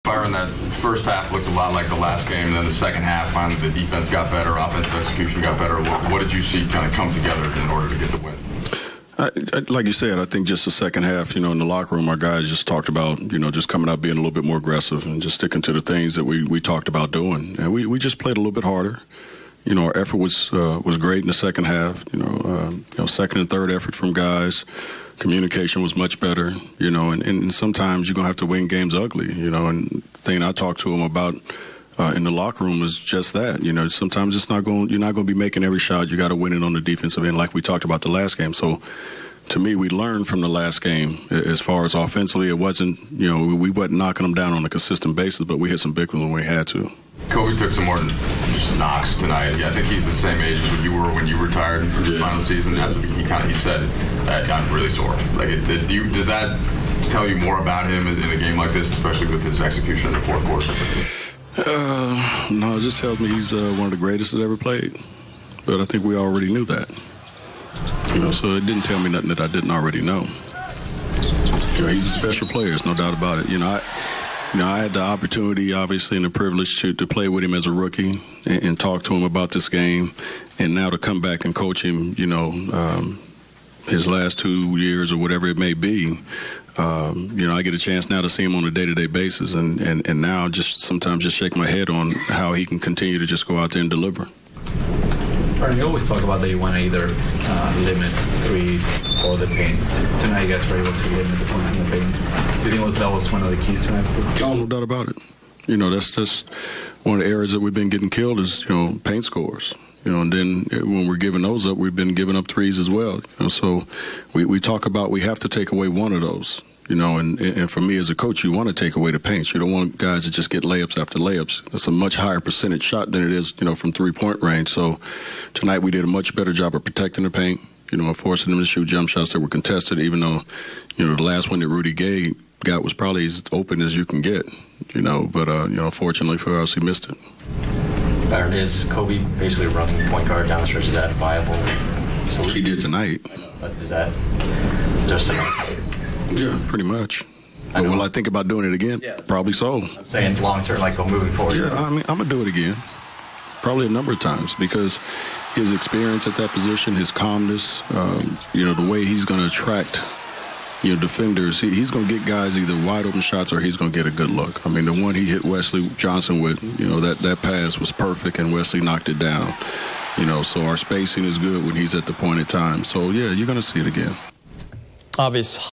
Byron, that first half looked a lot like the last game, and then the second half, finally the defense got better, offensive execution got better. What did you see kind of come together in order to get the win? Like you said, I think just the second half, in the locker room, our guys just talked about, just coming out being a little bit more aggressive and just sticking to the things that we talked about doing. And we just played a little bit harder. Our effort was great in the second half. Second and third effort from guys. Communication was much better. And sometimes you're gonna have to win games ugly. And the thing I talked to him about in the locker room is just that. Sometimes you're not going to be making every shot. You got to win it on the defensive end, like we talked about the last game. So, to me, we learned from the last game as far as offensively. It wasn't, we wasn't knocking them down on a consistent basis, but we hit some big ones when we had to. Kobe took some more just knocks tonight. I think he's the same age as you were when you retired for the final season. That's what he said, I'm really sore. Does that tell you more about him in a game like this, especially with his execution in the fourth quarter? No, it just tells me he's one of the greatest that ever played. But I think we already knew that. So it didn't tell me nothing that I didn't already know. He's a special player, there's no doubt about it. I had the opportunity, obviously, and the privilege to play with him as a rookie and talk to him about this game. And now to come back and coach him, his last 2 years or whatever it may be, I get a chance now to see him on a day-to-day basis, and now just sometimes just shake my head on how he can continue to just go out there and deliver. You always talk about that you want to either limit threes or the paint. Tonight, you guys were able to limit the points in the paint. Do you think that was one of the keys tonight? Oh, no doubt about it. That's just one of the areas that we've been getting killed is, paint scores. And then when we're giving those up, we've been giving up threes as well. So we talk about we have to take away one of those. And for me as a coach, you want to take away the paints. You don't want guys to just get layups after layups. That's a much higher percentage shot than it is, from three-point range. So tonight we did a much better job of protecting the paint, and forcing them to shoot jump shots that were contested, even though, the last one that Rudy Gay got was probably as open as you can get, But, fortunately for us, he missed it. Byron, is Kobe basically running point guard down the stretch? Is that viable? So he did tonight. But is that just tonight? Yeah, pretty much. But will I think about doing it again? Yeah. Probably so. I'm saying long term, like moving forward. Yeah, I'm going to do it again. Probably a number of times because his experience at that position, his calmness, the way he's going to attract defenders, he's going to get guys either wide open shots or he's going to get a good look. The one he hit Wesley Johnson with, that pass was perfect and Wesley knocked it down. So our spacing is good when he's at the point in time. So, yeah, you're going to see it again. Obvious.